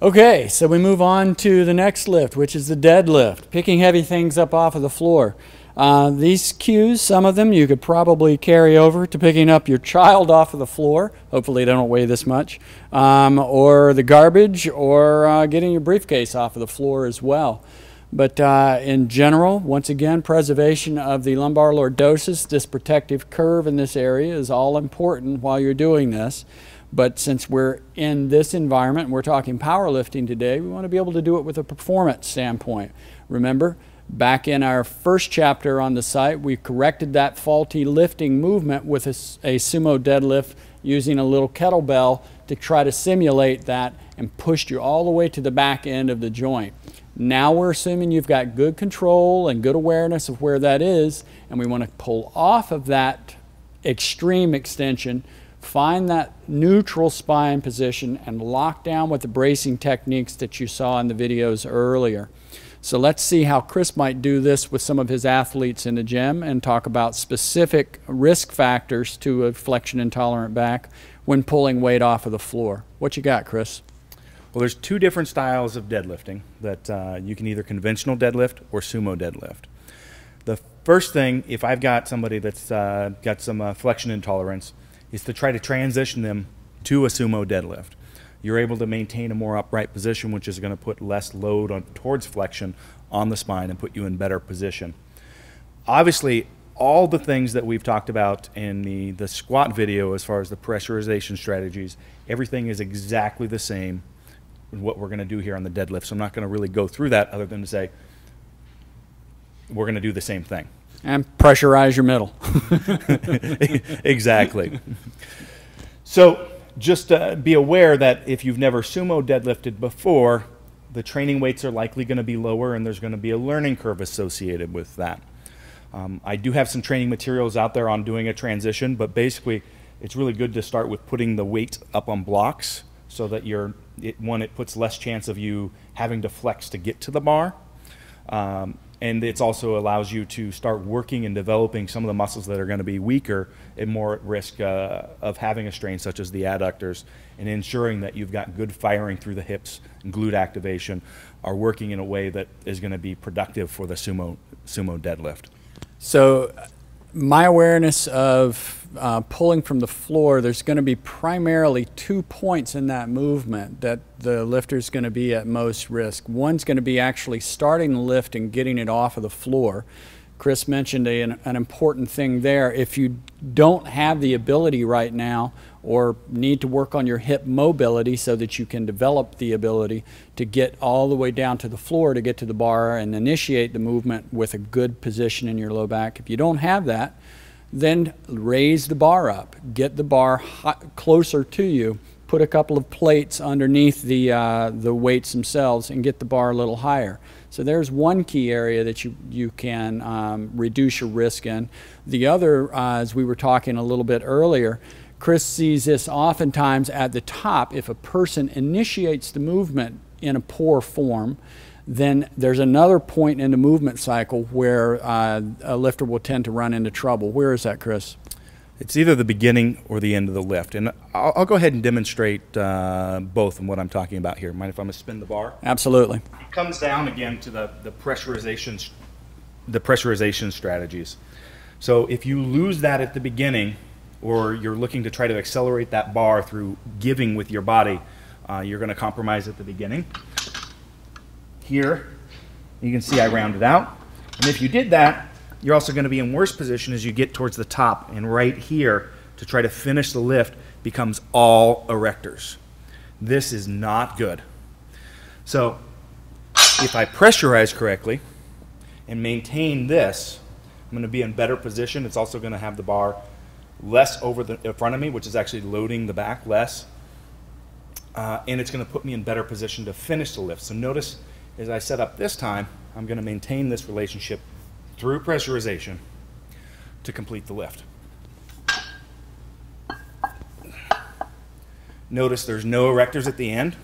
Okay, so we move on to the next lift, which is the deadlift, picking heavy things up off of the floor. These cues, some of them you could probably carry over to picking up your child off of the floor. Hopefully they don't weigh this much. Or the garbage, or getting your briefcase off of the floor as well. But in general, once again, preservation of the lumbar lordosis, this protective curve in this area is all important while you're doing this. But since we're in this environment and we're talking powerlifting today, we want to be able to do it with a performance standpoint. Remember, back in our first chapter on the site, we corrected that faulty lifting movement with a sumo deadlift using a little kettlebell to try to simulate that and pushed you all the way to the back end of the joint. Now we're assuming you've got good control and good awareness of where that is, and we want to pull off of that extreme extension, find that neutral spine position, and lock down with the bracing techniques that you saw in the videos earlier. So let's see how Chris might do this with some of his athletes in the gym and talk about specific risk factors to a flexion intolerant back when pulling weight off of the floor. What you got, Chris? Well, there's two different styles of deadlifting that you can either conventional deadlift or sumo deadlift. The first thing, if I've got somebody that's got some flexion intolerance, is to try to transition them to a sumo deadlift. You're able to maintain a more upright position, which is going to put less load towards flexion on the spine and put you in better position. Obviously, all the things that we've talked about in the squat video as far as the pressurization strategies, everything is exactly the same with what we're going to do here on the deadlift. So I'm not going to really go through that other than to say we're going to do the same thing. And pressurize your middle. Exactly. So just be aware that if you've never sumo deadlifted before, the training weights are likely going to be lower and there's going to be a learning curve associated with that. I do have some training materials out there on doing a transition, but basically it's really good to start with putting the weight up on blocks so that it puts less chance of you having to flex to get to the bar. And it also allows you to start working and developing some of the muscles that are going to be weaker and more at risk of having a strain, such as the adductors, and ensuring that you've got good firing through the hips and glute activation are working in a way that is going to be productive for the sumo deadlift. So my awareness of pulling from the floor, there's going to be primarily 2 points in that movement that the lifter's going to be at most risk. One's going to be actually starting the lift and getting it off of the floor. Chris mentioned an important thing there. If you don't have the ability right now or need to work on your hip mobility so that you can develop the ability to get all the way down to the floor to get to the bar and initiate the movement with a good position in your low back, if you don't have that, then raise the bar up, get the bar closer to you, put a couple of plates underneath the weights themselves and get the bar a little higher. So there's one key area that you can reduce your risk in. The other, as we were talking a little bit earlier, Chris sees this oftentimes at the top. If a person initiates the movement in a poor form, then there's another point in the movement cycle where a lifter will tend to run into trouble. Where is that, Chris? It's either the beginning or the end of the lift. And I'll go ahead and demonstrate both in what I'm talking about here. Mind if I'm going to spin the bar? Absolutely. It comes down again to the pressurization strategies. So if you lose that at the beginning, or you're looking to try to accelerate that bar through giving with your body, you're going to compromise at the beginning. Here, you can see I rounded out. And if you did that, you're also going to be in worse position as you get towards the top. And right here, to try to finish the lift, becomes all erectors. This is not good. So if I pressurize correctly and maintain this, I'm going to be in better position. It's also going to have the bar less over in front of me, which is actually loading the back less. And it's going to put me in better position to finish the lift. So notice, as I set up this time, I'm going to maintain this relationship through pressurization to complete the lift. Notice there's no erectors at the end,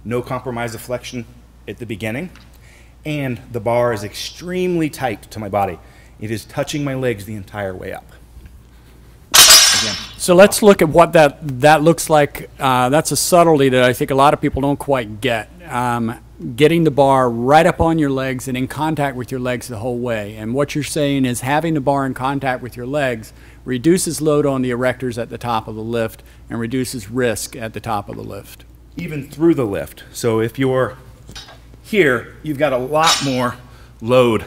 no compromise of flexion at the beginning, and the bar is extremely tight to my body. It is touching my legs the entire way up. Again. So let's look at what that looks like. That's a subtlety that I think a lot of people don't quite get. Getting the bar right up on your legs and in contact with your legs the whole way. And what you're saying is having the bar in contact with your legs reduces load on the erectors at the top of the lift and reduces risk at the top of the lift. Even through the lift. So if you're here, you've got a lot more load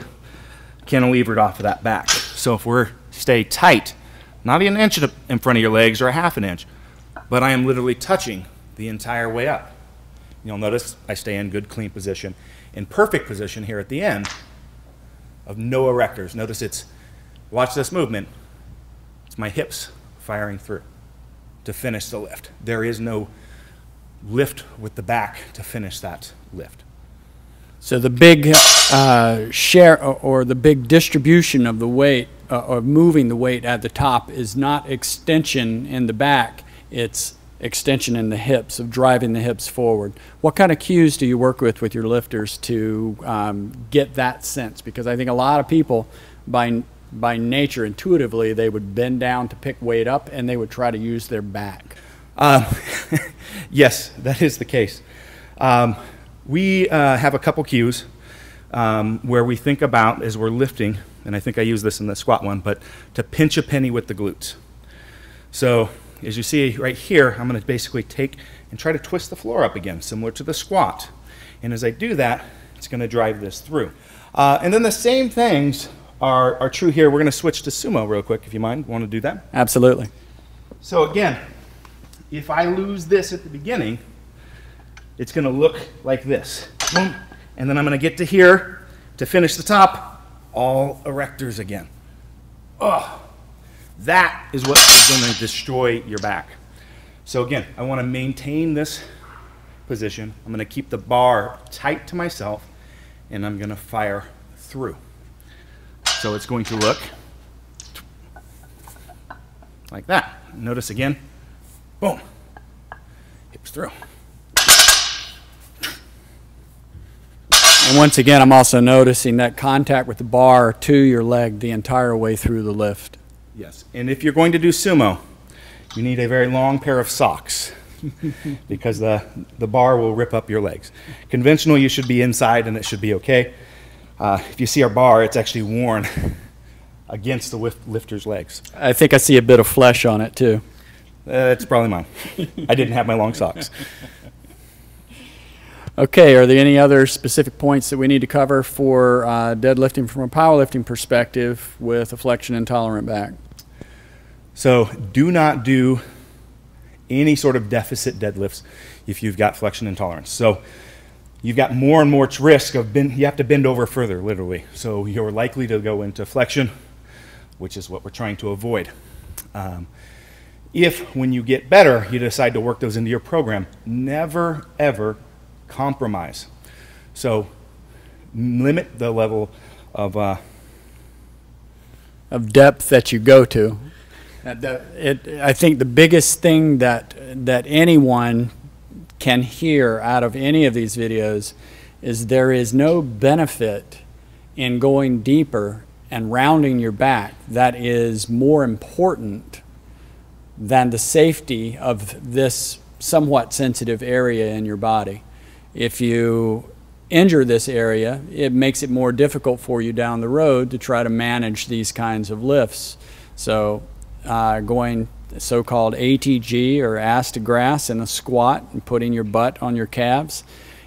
cantilevered off of that back. So if we're stay tight, not an inch in front of your legs or a half an inch, but I am literally touching the entire way up. You'll notice I stay in good, clean position, in perfect position here at the end of no erectors. Notice it's, watch this movement, it's my hips firing through to finish the lift. There is no lift with the back to finish that lift. So the big share or the big distribution of the weight or moving the weight at the top is not extension in the back, it's extension in the hips, of driving the hips forward. What kind of cues do you work with your lifters to get that sense? Because I think a lot of people, by nature, intuitively, they would bend down to pick weight up and they would try to use their back. Yes, that is the case. We have a couple cues where we think about, as we're lifting, and I think I use this in the squat one, but to pinch a penny with the glutes. So as you see right here, I'm going to basically take and try to twist the floor up again, similar to the squat. And as I do that, it's going to drive this through. And then the same things are true here. We're going to switch to sumo real quick, if you mind. Want to do that? Absolutely. So again, if I lose this at the beginning, it's going to look like this. Boom. And then I'm going to get to here to finish the top, all erectors again. Oh. That is what is going to destroy your back. So again, I want to maintain this position. I'm going to keep the bar tight to myself, and I'm going to fire through. So it's going to look like that. Notice again, boom, hips through. And once again, I'm also noticing that contact with the bar to your leg the entire way through the lift. Yes, and if you're going to do sumo, you need a very long pair of socks because the bar will rip up your legs. Conventional, you should be inside and it should be okay. If you see our bar, it's actually worn against the lifter's legs. I think I see a bit of flesh on it too. It's probably mine. I didn't have my long socks. Okay, are there any other specific points that we need to cover for deadlifting from a powerlifting perspective with a flexion intolerant back? So do not do any sort of deficit deadlifts if you've got flexion intolerance. So you've got more and more risk of you have to bend over further, literally. So you're likely to go into flexion, which is what we're trying to avoid. If, when you get better, you decide to work those into your program, never, ever compromise. So limit the level of depth that you go to. I think the biggest thing that anyone can hear out of any of these videos is there is no benefit in going deeper and rounding your back that is more important than the safety of this somewhat sensitive area in your body. If you injure this area, it makes it more difficult for you down the road to try to manage these kinds of lifts. So going so-called ATG or ass to grass in a squat and putting your butt on your calves,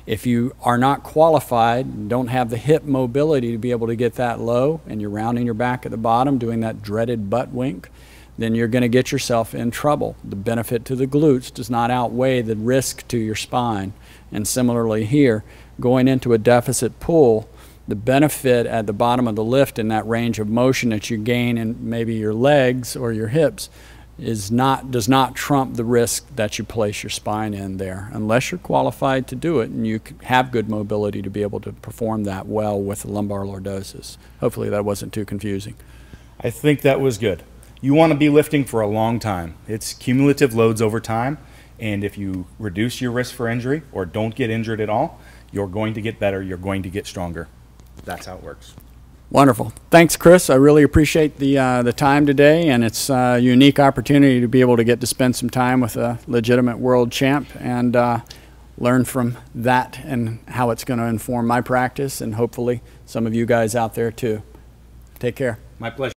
if you are not qualified, don't have the hip mobility to be able to get that low, and you're rounding your back at the bottom doing that dreaded butt wink, then you're going to get yourself in trouble. The benefit to the glutes does not outweigh the risk to your spine. And similarly here, going into a deficit pull, the benefit at the bottom of the lift in that range of motion that you gain in maybe your legs or your hips does not trump the risk that you place your spine in there, unless you're qualified to do it and you have good mobility to be able to perform that well with the lumbar lordosis. Hopefully that wasn't too confusing. I think that was good. You want to be lifting for a long time. It's cumulative loads over time, and if you reduce your risk for injury or don't get injured at all, you're going to get better, you're going to get stronger. That's how it works. Wonderful. Thanks, Chris. I really appreciate the time today, and it's a unique opportunity to be able to get to spend some time with a legitimate world champ and learn from that and how it's going to inform my practice and hopefully some of you guys out there too. Take care. My pleasure.